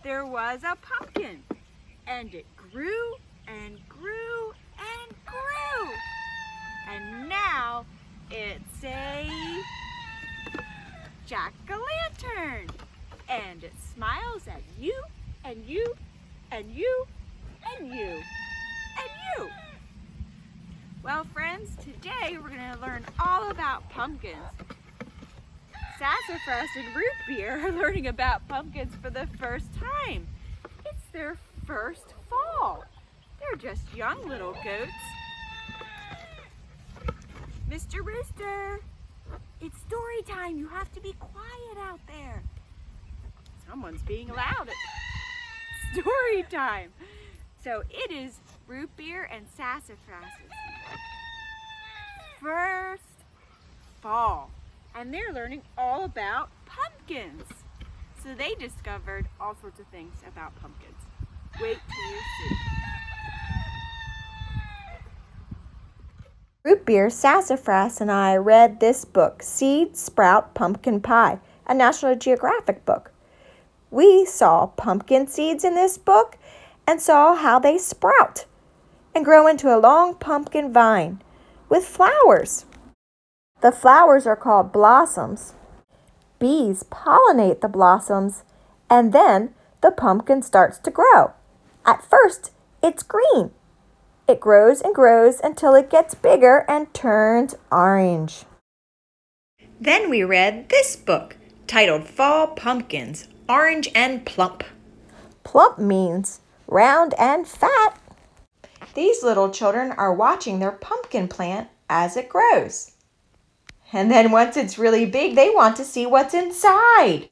there was a pumpkin, and it grew and grew and grew. And now it's a jack-o'-lantern, and it smiles at you and you and you and you and you. Well, friends, today we're going to learn all about pumpkins. Sassafras and Root Beer are learning about pumpkins for the first time. It's their first fall. They're just young little goats. Mr. Rooster, it's story time. You have to be quiet out there. Someone's being loud. It's story time. So it is Root Beer and Sassafras' first fall. And they're learning all about pumpkins. So they discovered all sorts of things about pumpkins. Wait till you see. Root Beer, Sassafras, and I read this book, Seed, Sprout, Pumpkin Pie, a National Geographic book. We saw pumpkin seeds in this book and saw how they sprout and grow into a long pumpkin vine with flowers. The flowers are called blossoms. Bees pollinate the blossoms, and then the pumpkin starts to grow. At first, it's green. It grows and grows until it gets bigger and turns orange. Then we read this book, titled Fall Pumpkins, Orange and Plump. Plump means round and fat. These little children are watching their pumpkin plant as it grows. And then once it's really big, they want to see what's inside.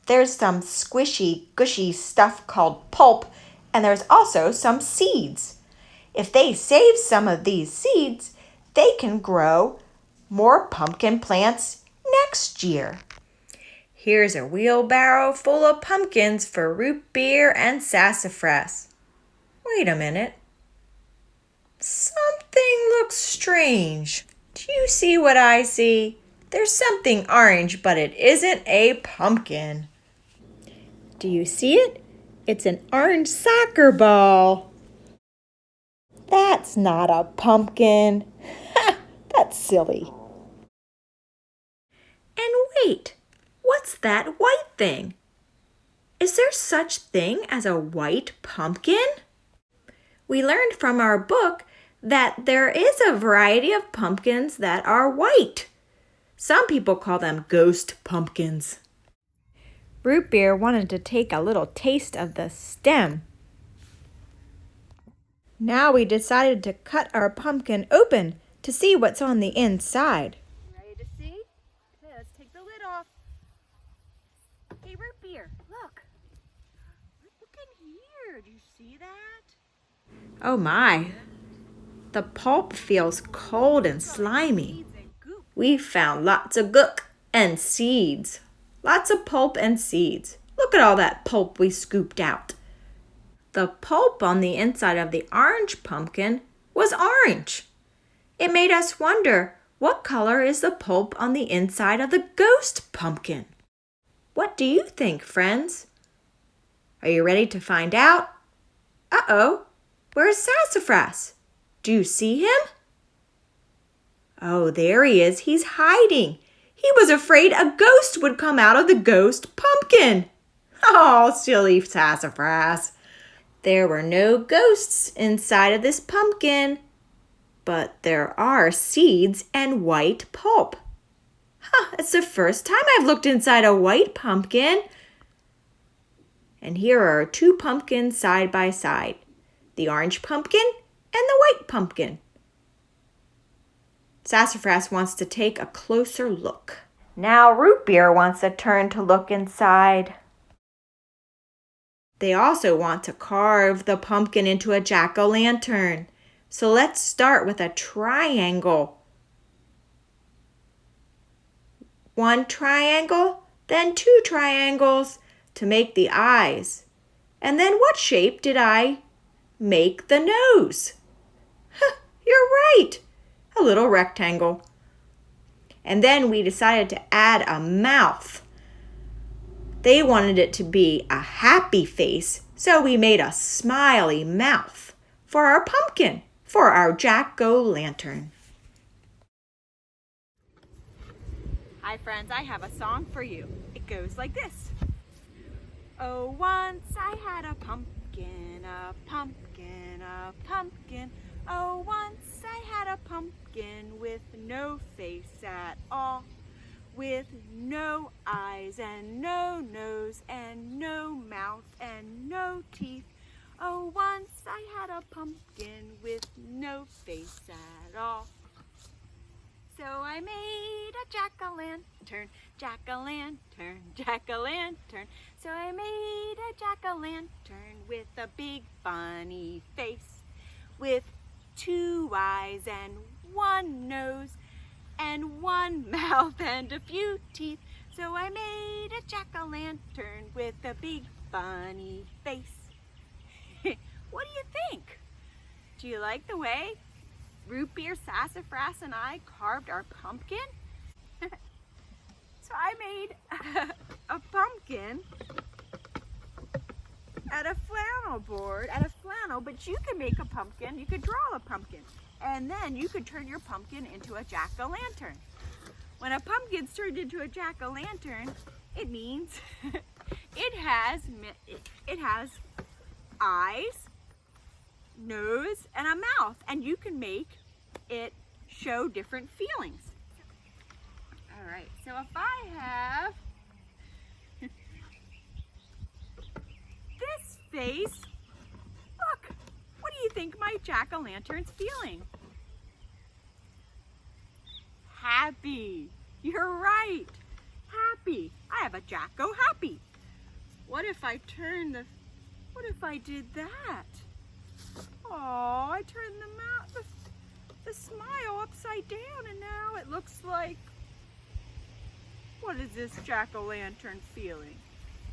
There's some squishy, gushy stuff called pulp, and there's also some seeds. If they save some of these seeds, they can grow more pumpkin plants next year. Here's a wheelbarrow full of pumpkins for Root Beer and Sassafras. Wait a minute. Something looks strange. Do you see what I see? There's something orange, but it isn't a pumpkin. Do you see it? It's an orange soccer ball. That's not a pumpkin. That's silly. And wait, what's that white thing? Is there such thing as a white pumpkin? We learned from our book that there is a variety of pumpkins that are white. Some people call them ghost pumpkins. Root Beer wanted to take a little taste of the stem. Now we decided to cut our pumpkin open to see what's on the inside. Ready to see? Okay, let's take the lid off. Hey, Root Beer, look. Look in here. Do you see that? Oh my, the pulp feels cold and slimy. We found lots of gook and seeds. Lots of pulp and seeds. Look at all that pulp we scooped out. The pulp on the inside of the orange pumpkin was orange. It made us wonder, what color is the pulp on the inside of the ghost pumpkin? What do you think, friends? Are you ready to find out? Uh-oh, where's Sassafras? Do you see him? Oh, there he is. He's hiding. He was afraid a ghost would come out of the ghost pumpkin. Oh, silly Sassafras. There were no ghosts inside of this pumpkin, but there are seeds and white pulp. It's the first time I've looked inside a white pumpkin. And here are two pumpkins side by side, the orange pumpkin and the white pumpkin. Sassafras wants to take a closer look. Now Root Beer wants a turn to look inside. They also want to carve the pumpkin into a jack-o'-lantern. So let's start with a triangle. One triangle, then two triangles to make the eyes. And then what shape did I make the nose? You're right, a little rectangle. And then we decided to add a mouth. They wanted it to be a happy face, so we made a smiley mouth for our pumpkin, for our jack-o'-lantern. Hi friends, I have a song for you. It goes like this. Oh, once I had a pumpkin, a pumpkin, a pumpkin. Oh, once I had a pumpkin with no face at all, with no eyes and no nose and no mouth and no teeth. Oh, once I had a pumpkin with no face at all. So I made a jack-o'-lantern, jack-o'-lantern, jack-o'-lantern. So I made a jack-o'-lantern with a big funny face, with 2 eyes and 1 nose and 1 mouth and a few teeth. So I made a jack-o'-lantern with a big funny face. What do you think? Do you like the way Root Beer, Sassafras, and I carved our pumpkin? So I made a pumpkin at a flannel board, but you can make a pumpkin, you could draw a pumpkin, and then you could turn your pumpkin into a jack-o'-lantern. When a pumpkin's turned into a jack-o'-lantern, it means it has eyes, nose, and a mouth, and you can make it show different feelings. All right, so if I have this face, look, what do you think my jack-o'-lantern's feeling? Happy. You're right. Happy. I have a Jacko-happy. What if I did that? Oh, I turned the smile upside down, and now it looks like, what is this jack-o'-lantern feeling?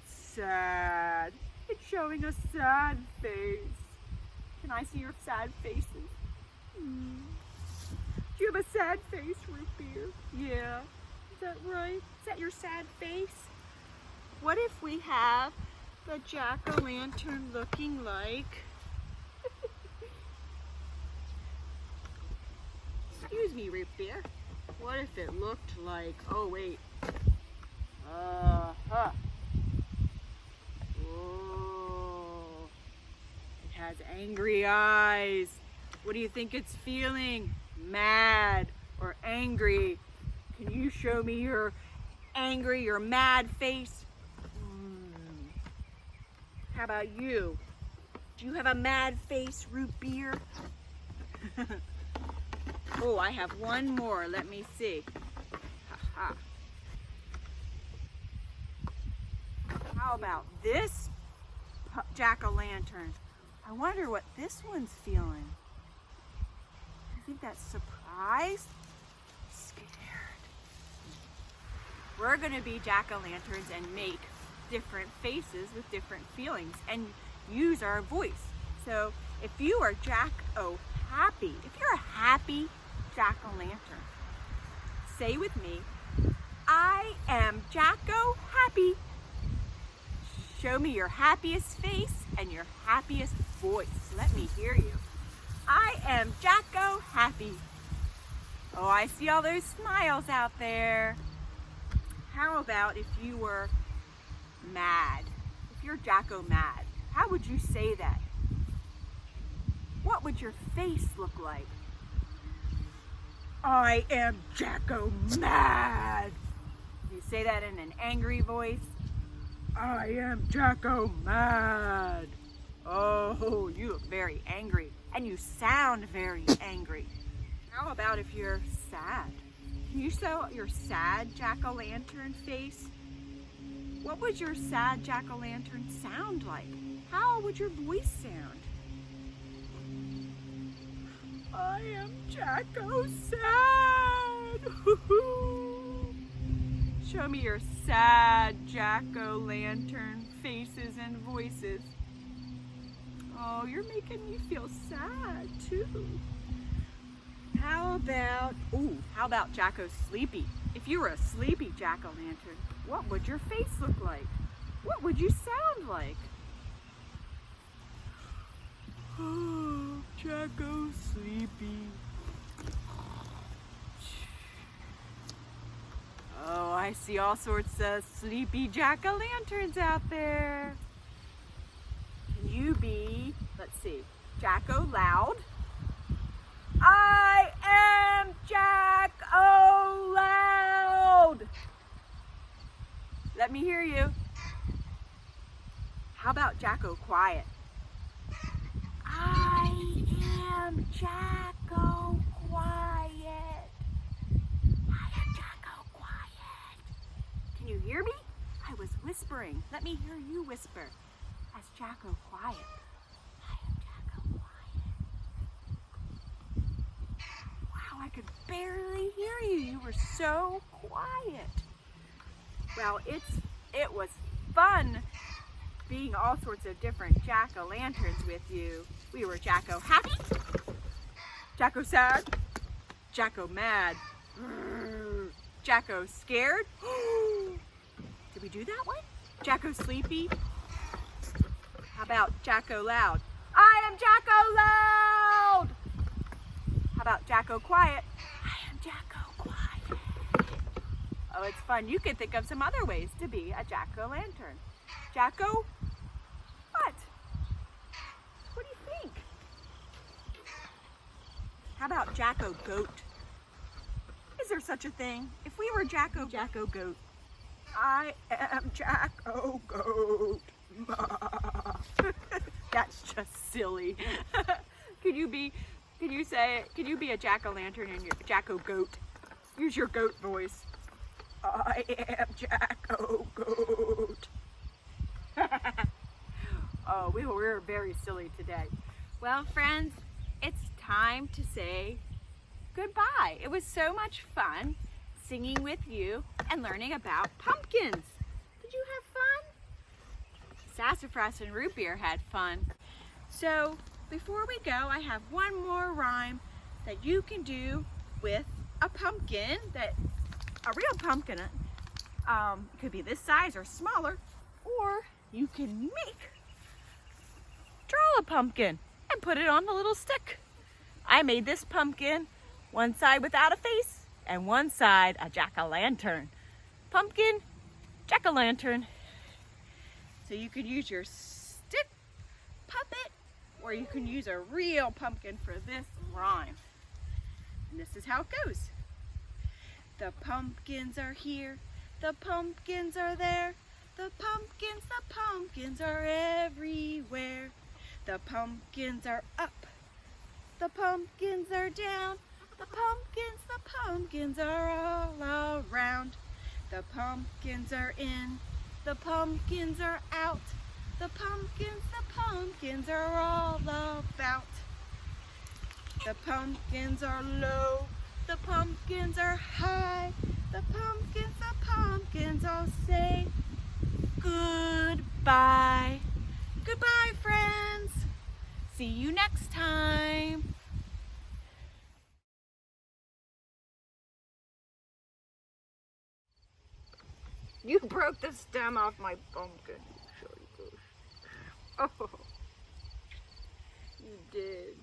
Sad. It's showing a sad face. Can I see your sad faces? Do you have a sad face, Root Beer? Yeah. Is that right? Is that your sad face? What if we have the jack-o'-lantern looking like... Excuse me, Root Beer. What if it looked like... Oh, wait. Oh. It has angry eyes. What do you think it's feeling? Mad or angry? Can you show me your angry, your mad face? How about you? Do you have a mad face, Root Beer? Oh, I have one more. Let me see. Ha-ha. How about this jack-o'-lantern? I wonder what this one's feeling. I think that's surprised, scared. We're going to be jack-o'-lanterns and make different faces with different feelings and use our voice. So if you are Jacko-happy, if you're a happy jack-o'-lantern, say with me, I am Jacko-happy. Show me your happiest face and your happiest voice. Let me hear you. I am Jacko-happy. Oh, I see all those smiles out there. How about if you were mad? If you're Jacko-mad, how would you say that? What would your face look like? I am Jacko-mad. You say that in an angry voice. I am Jacko-mad. Oh, you look very angry, and you sound very angry. How about if you're sad? Can you show your sad jack-o'-lantern face? What would your sad jack-o'-lantern sound like? How would your voice sound? I am Jacko-sad. Show me your sad jack-o'-lantern faces and voices. Oh, you're making me feel sad too. How about Jacko-sleepy? If you were a sleepy jack-o'-lantern, what would your face look like? What would you sound like? Oh, Jacko's sleepy. Oh, I see all sorts of sleepy jack-o'-lanterns out there. Can you be, let's see, Jacko loud? I am Jacko loud. Let me hear you. How about Jacko quiet? I am Jacko quiet. I am Jacko quiet. Can you hear me? I was whispering. Let me hear you whisper. As Jacko quiet. I am Jacko quiet. Wow, I could barely hear you. You were so quiet. Well, it was fun being all sorts of different jack-o'-lanterns with you. We were Jacko happy, Jacko sad, Jacko mad, Jacko scared. Did we do that one? Jacko sleepy. How about Jacko loud? I am Jacko loud. How about Jacko quiet? I am Jacko quiet. Oh, it's fun. You could think of some other ways to be a jack-o'-lantern. Jacko, what? What do you think? How about Jacko goat? Is there such a thing? If we were Jacko goat. I am Jacko goat. That's just silly. Could you be a jack-o'-lantern and your Jacko goat? Use your goat voice. I am Jacko goat. Oh, we were very silly today. Well, friends, it's time to say goodbye. It was so much fun singing with you and learning about pumpkins. Did you have fun? Sassafras and Root Beer had fun. So before we go, I have one more rhyme that you can do with a pumpkin, a real pumpkin. It could be this size or smaller, or you can draw a pumpkin and put it on the little stick. I made this pumpkin, one side without a face and one side a jack-o'-lantern. Pumpkin, jack-o'-lantern. So you could use your stick puppet, or you can use a real pumpkin for this rhyme. And this is how it goes. The pumpkins are here, the pumpkins are there, the pumpkins are everywhere. The pumpkins are up, the pumpkins are down, the pumpkins are all around. The pumpkins are in, the pumpkins are out, the pumpkins are all about. The pumpkins are low, the pumpkins are high, the pumpkins all say goodbye. Goodbye, friends. See you next time. You broke the stem off my pumpkin. Oh, you did.